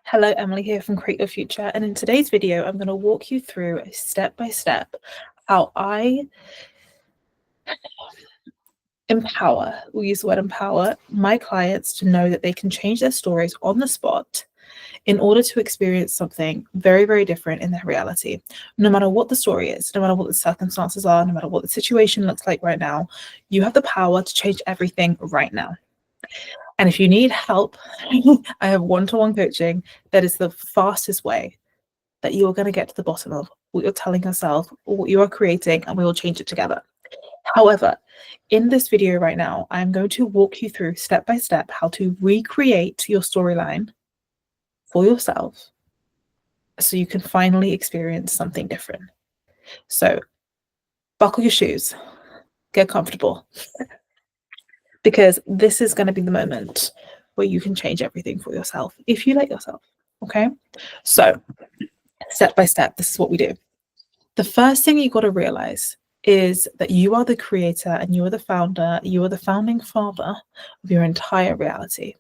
Hello, Emily here from Create Your Future, and in today's video I'm going to walk you through a step-by-step how I empower, we'll use the word empower, my clients to know that they can change their stories on the spot in order to experience something very, very different in their reality. No matter what the story is, no matter what the circumstances are, no matter what the situation looks like right now, you have the power to change everything right now. And if you need help, I have one-to-one coaching that is the fastest way that you are going to get to the bottom of what you're telling yourself or what you are creating, and we will change it together. However, in this video right now, I'm going to walk you through step by step how to recreate your storyline for yourself so you can finally experience something different. So buckle your shoes, get comfortable, because this is going to be the moment where you can change everything for yourself if you let yourself. Okay, so step by step, this is what we do. The first thing you got to realize is that you are the creator and you are the founder, you are the founding father of your entire reality.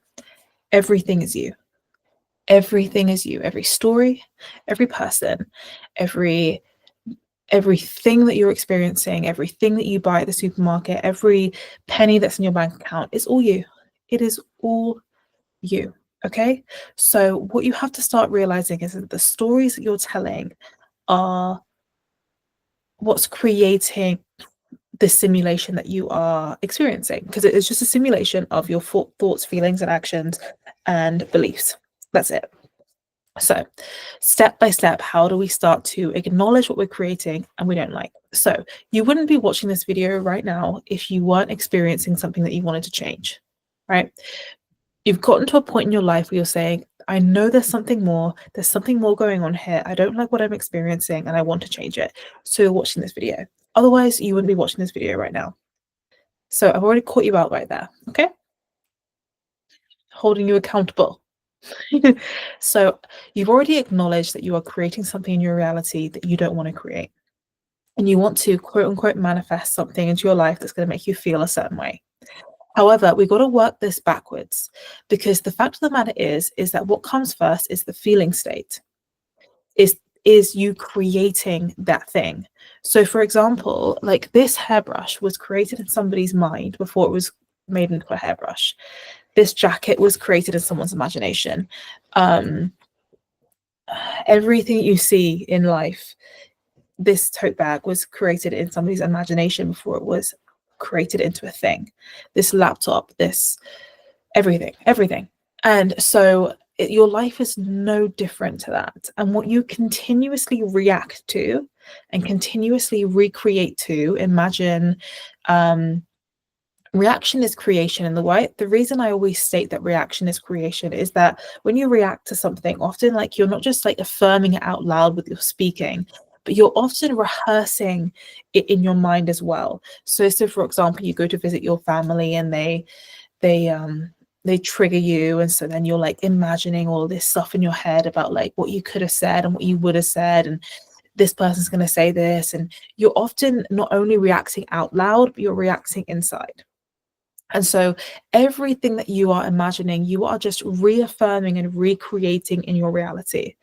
Everything is you. Everything is you. Every story, every person, everything that you're experiencing, everything that you buy at the supermarket, every penny that's in your bank account, is all you. It is all you. Okay? So what you have to start realizing is that the stories that you're telling are what's creating the simulation that you are experiencing, because it is just a simulation of your thoughts, feelings, and actions and beliefs. That's it. So step by step, how do we start to acknowledge what we're creating and we don't like? So you wouldn't be watching this video right now if you weren't experiencing something that you wanted to change, right? You've gotten to a point in your life where you're saying, I know there's something more going on here. I don't like what I'm experiencing and I want to change it. So you're watching this video. Otherwise, you wouldn't be watching this video right now. So I've already caught you out right there, okay? Holding you accountable. So you've already acknowledged that you are creating something in your reality that you don't want to create. And you want to, quote unquote, manifest something into your life that's going to make you feel a certain way. However, we've got to work this backwards, because the fact of the matter is that what comes first is the feeling state, is you creating that thing. So for example, like this hairbrush was created in somebody's mind before it was made into a hairbrush. This jacket was created in someone's imagination. Everything you see in life, this tote bag was created in somebody's imagination before it was created into a thing. This laptop, this everything. And so your life is no different to that. And what you continuously react to and continuously recreate to, imagine, reaction is creation. And the reason I always state that reaction is creation is that when you react to something, often like you're not just like affirming it out loud with your speaking, but you're often rehearsing it in your mind as well. So for example, you go to visit your family and they trigger you, and so then you're like imagining all this stuff in your head about like what you could have said and what you would have said, and this person's going to say this, and you're often not only reacting out loud, but you're reacting inside. And so everything that you are imagining, you are just reaffirming and recreating in your reality.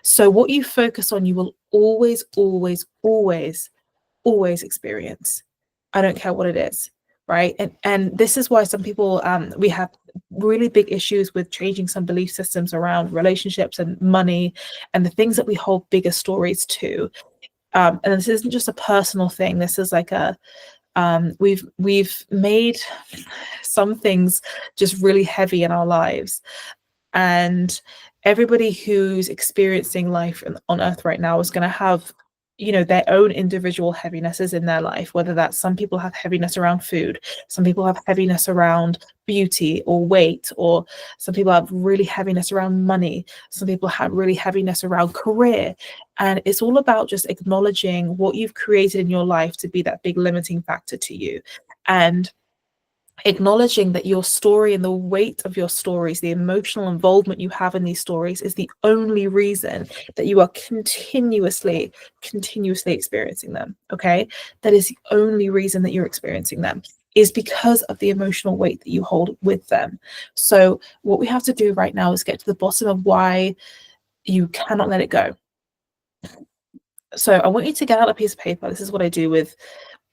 So what you focus on, you will always, always, always, always experience. I don't care what it is, right? And this is why some people, we have really big issues with changing some belief systems around relationships and money and the things that we hold bigger stories to. And this isn't just a personal thing. This is like we've made some things just really heavy in our lives, and everybody who's experiencing life on earth right now is going to have, you know, their own individual heavinesses in their life, whether that's some people have heaviness around food, some people have heaviness around beauty or weight, or some people have really heaviness around money, some people have really heaviness around career. And it's all about just acknowledging what you've created in your life to be that big limiting factor to you, and acknowledging that your story and the weight of your stories, the emotional involvement you have in these stories, is the only reason that you are continuously experiencing them. Okay, that is the only reason that you're experiencing them. is because of the emotional weight that you hold with them. So what we have to do right now is get to the bottom of why you cannot let it go. So I want you to get out a piece of paper. This is what I do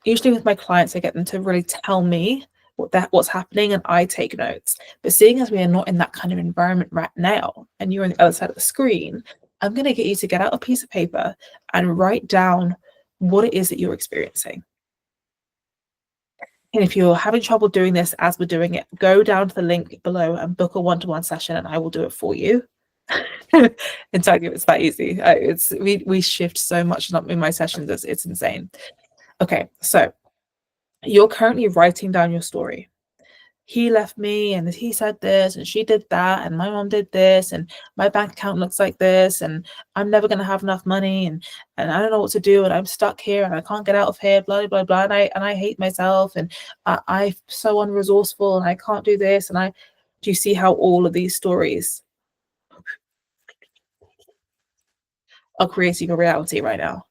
usually with my clients. I get them to really tell me what's happening, and I take notes. But seeing as we are not in that kind of environment right now, and you're on the other side of the screen, I'm going to get you to get out a piece of paper and write down what it is that you're experiencing. And if you're having trouble doing this as we're doing it, go down to the link below and book a one-to-one session, and I will do it for you. In fact, it's that easy. We shift so much in my sessions. It's insane. Okay, so you're currently writing down your story. He left me, and he said this, and she did that, and my mom did this, and my bank account looks like this, and I'm never going to have enough money, and I don't know what to do, and I'm stuck here, and I can't get out of here, blah, blah, blah, and I hate myself, and I'm so unresourceful, and I can't do this, and do you see how all of these stories are creating a reality right now?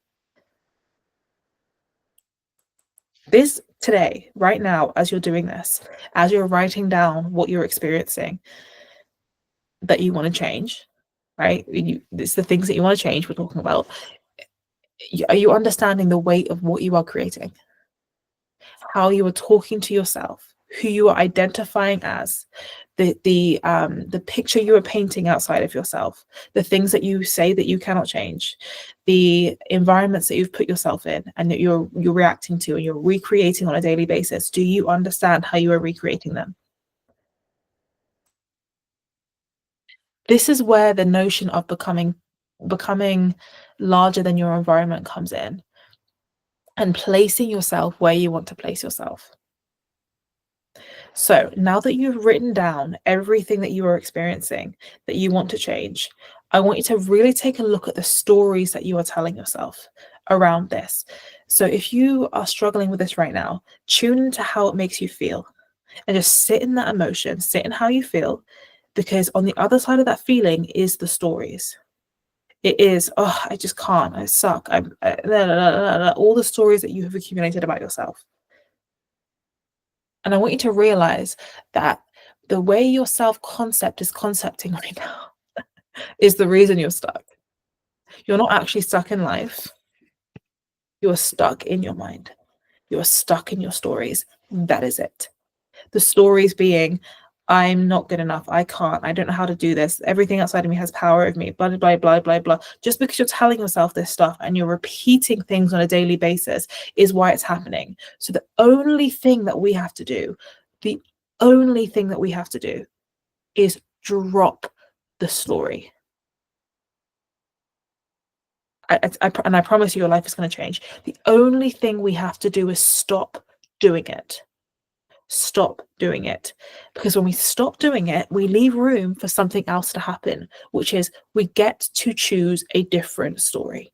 This today, right now, as you're doing this, as you're writing down what you're experiencing that you want to change, right? It's the things that you want to change we're talking about. Are you understanding the weight of what you are creating? How you are talking to yourself, who you are identifying as, the picture you are painting outside of yourself, the things that you say that you cannot change, the environments that you've put yourself in and that you're reacting to and you're recreating on a daily basis. Do you understand how you are recreating them? This is where the notion of becoming larger than your environment comes in, and placing yourself where you want to place yourself. So now that you've written down everything that you are experiencing that you want to change, I want you to really take a look at the stories that you are telling yourself around this. So if you are struggling with this right now, tune into how it makes you feel and just sit in that emotion, sit in how you feel, because on the other side of that feeling is the stories. It is, oh, I just can't, I suck, all the stories that you have accumulated about yourself. And I want you to realize that the way your self-concept is concepting right now is the reason you're stuck. You're not actually stuck in life. You're stuck in your mind. You're stuck in your stories. That is it. The stories being, I'm not good enough. I can't. I don't know how to do this. Everything outside of me has power over me. Blah, blah, blah, blah, blah. Just because you're telling yourself this stuff and you're repeating things on a daily basis is why it's happening. So the only thing that we have to do, is drop the story. And I promise you, your life is going to change. The only thing we have to do is stop doing it. Stop doing it. Because when we stop doing it, we leave room for something else to happen, which is we get to choose a different story.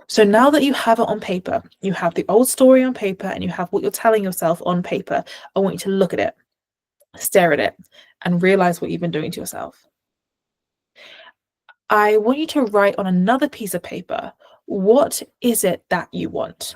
So now that you have it on paper, you have the old story on paper and you have what you're telling yourself on paper, I want you to look at it, stare at it, and realize what you've been doing to yourself. I want you to write on another piece of paper, what is it that you want?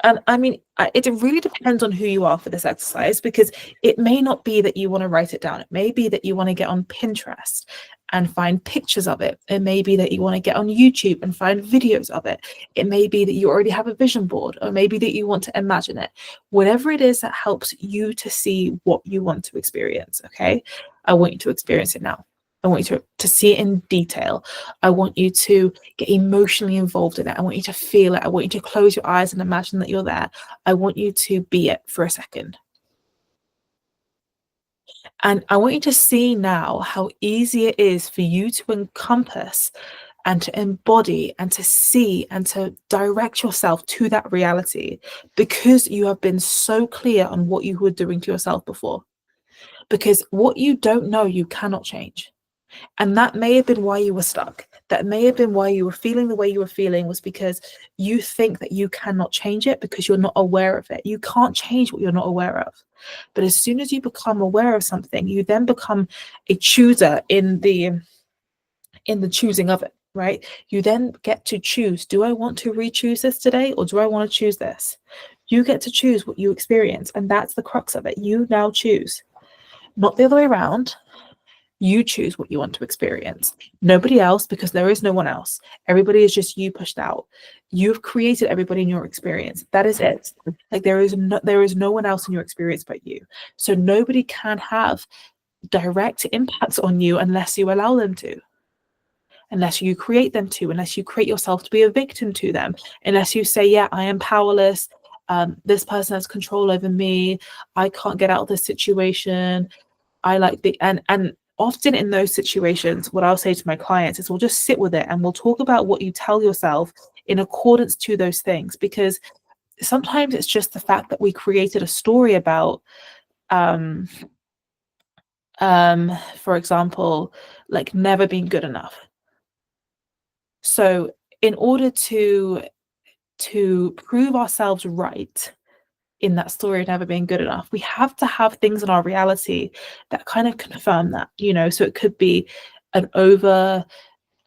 And I mean, it really depends on who you are for this exercise, because it may not be that you want to write it down. It may be that you want to get on Pinterest and find pictures of it. It may be that you want to get on YouTube and find videos of it. It may be that you already have a vision board, or maybe that you want to imagine it. Whatever it is that helps you to see what you want to experience, okay? I want you to experience it now. I want you to see it in detail. I want you to get emotionally involved in it. I want you to feel it. I want you to close your eyes and imagine that you're there. I want you to be it for a second. And I want you to see now how easy it is for you to encompass and to embody and to see and to direct yourself to that reality, because you have been so clear on what you were doing to yourself before. Because what you don't know, you cannot change. And that may have been why you were stuck. That may have been why you were feeling the way you were feeling, was because you think that you cannot change it because you're not aware of it. You can't change what you're not aware of. But as soon as you become aware of something, you then become a chooser in the choosing of it, right? You then get to choose, do I want to re-choose this today, or do I want to choose this? You get to choose what you experience, and that's the crux of it. You now choose, not the other way around. You choose what you want to experience. Nobody else, because there is no one else. Everybody is just you pushed out. You've created everybody in your experience. That is it. Like there is no one else in your experience but you. So nobody can have direct impacts on you unless you allow them to. Unless you create them to, unless you create yourself to be a victim to them, unless you say, yeah, I am powerless. This person has control over me. I can't get out of this situation. I like the, and often in those situations, what I'll say to my clients is we'll just sit with it and we'll talk about what you tell yourself in accordance to those things, because sometimes it's just the fact that we created a story about, for example, like never being good enough. So in order to prove ourselves right in that story of never being good enough, we have to have things in our reality that kind of confirm that, you know. So it could be an over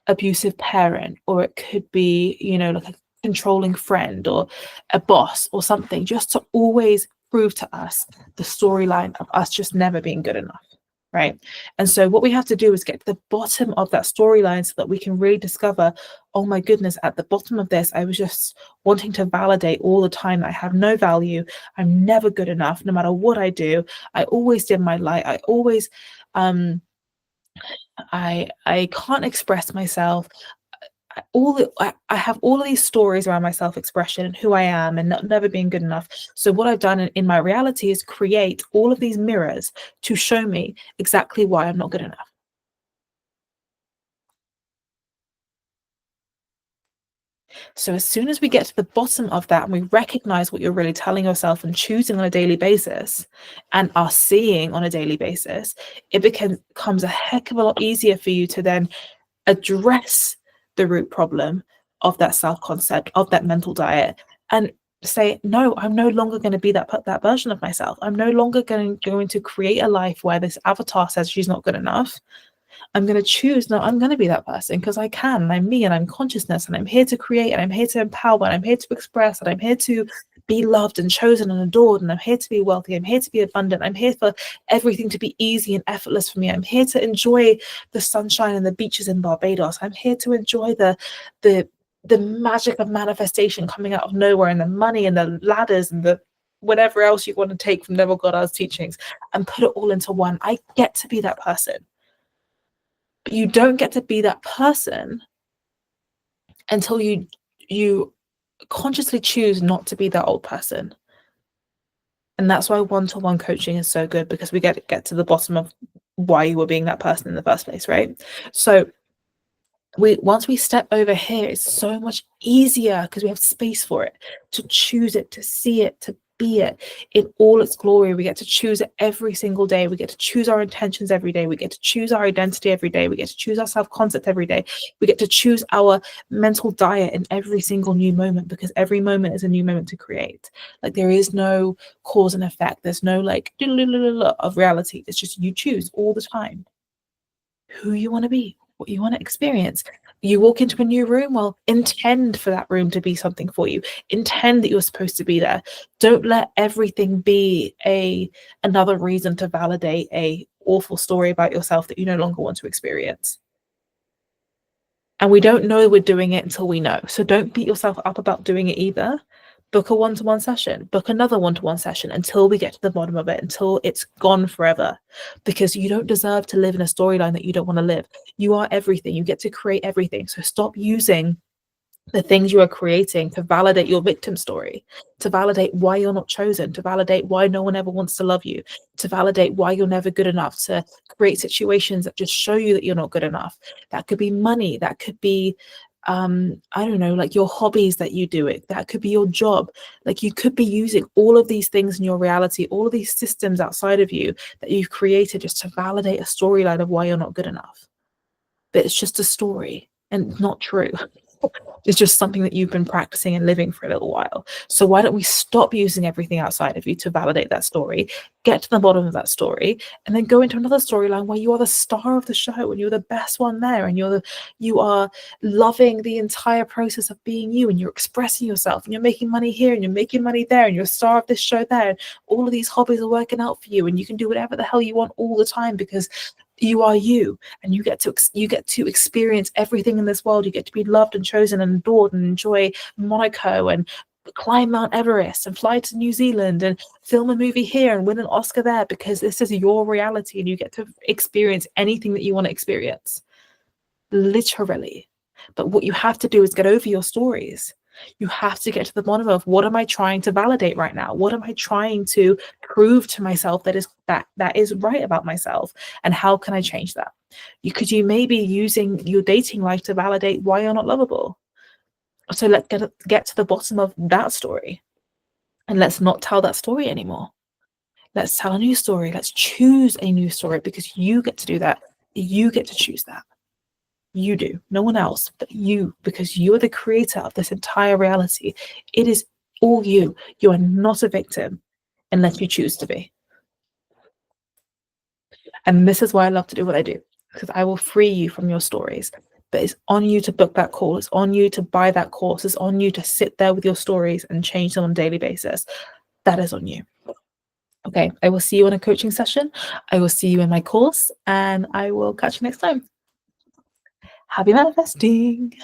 abusive parent, or it could be, you know, like a controlling friend or a boss or something, just to always prove to us the storyline of us just never being good enough. Right. And so what we have to do is get to the bottom of that storyline so that we can really discover, oh my goodness, at the bottom of this, I was just wanting to validate all the time that I have no value. I'm never good enough, no matter what I do. I always dim my light. I always, I can't express myself. I have all of these stories around my self-expression and who I am and never being good enough. So what I've done in my reality is create all of these mirrors to show me exactly why I'm not good enough. So as soon as we get to the bottom of that and we recognize what you're really telling yourself and choosing on a daily basis and are seeing on a daily basis, it becomes a heck of a lot easier for you to then address the root problem of that self-concept, of that mental diet, and say, no, I'm no longer going to be that version of myself. I'm no longer going to create a life where this avatar says she's not good enough. I'm going to choose, no, I'm going to be that person because I can, and I'm me, and I'm consciousness, and I'm here to create, and I'm here to empower, and I'm here to express, and I'm here to be loved and chosen and adored, and I'm here to be wealthy, I'm here to be abundant, I'm here for everything to be easy and effortless for me. I'm here to enjoy the sunshine and the beaches in Barbados. I'm here to enjoy the magic of manifestation coming out of nowhere, and the money and the ladders and the whatever else you want to take from Neville Goddard's teachings and put it all into one. I get to be that person. But you don't get to be that person until you consciously choose not to be that old person. And that's why one-to-one coaching is so good, because we get to the bottom of why you were being that person in the first place, right? So once we step over here, it's so much easier because we have space for it, to choose it, to see it, to be it in all its glory. We get to choose it every single day. We get to choose our intentions every day. We get to choose our identity every day. We get to choose our self-concept every day. We get to choose our mental diet in every single new moment, because every moment is a new moment to create. Like there is no cause and effect. There's no like of reality. It's just you choose all the time who you want to be, what you want to experience. You walk into a new room, well, intend for that room to be something for you. Intend that you're supposed to be there. Don't let everything be another reason to validate a awful story about yourself that you no longer want to experience. And we don't know we're doing it until we know. So don't beat yourself up about doing it either. Book a one-to-one session, book another one-to-one session until we get to the bottom of it, until it's gone forever, because you don't deserve to live in a storyline that you don't want to live. You are everything. You get to create everything. So stop using the things you are creating to validate your victim story, to validate why you're not chosen, to validate why no one ever wants to love you, to validate why you're never good enough, to create situations that just show you that you're not good enough. That could be money. That could be I don't know, like your hobbies that you do it. That could be your job. Like you could be using all of these things in your reality, all of these systems outside of you that you've created just to validate a storyline of why you're not good enough. But it's just a story and not true. It's just something that you've been practicing and living for a little while. So why don't we stop using everything outside of you to validate that story, get to the bottom of that story, and then go into another storyline where you are the star of the show and you're the best one there, and you are loving the entire process of being you, and you're expressing yourself, and you're making money here and you're making money there, and you're a star of this show there, and all of these hobbies are working out for you, and you can do whatever the hell you want all the time because you are you, and you get to experience everything in this world. You get to be loved and chosen and adored and enjoy Monaco and climb Mount Everest and fly to New Zealand and film a movie here and win an Oscar there, because this is your reality and you get to experience anything that you want to experience, literally. But what you have to do is get over your stories. You have to get to the bottom of, what am I trying to validate right now? What am I trying to prove to myself that is right about myself? And how can I change that? Because you may be using your dating life to validate why you're not lovable. So let's get to the bottom of that story. And let's not tell that story anymore. Let's tell a new story. Let's choose a new story, because you get to do that. You get to choose that. You do, no one else but you, because you are the creator of this entire reality. It is all you. You are not a victim unless you choose to be. And this is why I love to do what I do, because I will free you from your stories. But it's on you to book that call. It's on you to buy that course. It's on you to sit there with your stories and change them on a daily basis. That is on you. Okay, I will see you in a coaching session. I will see you in my course, and I will catch you next time. Happy manifesting.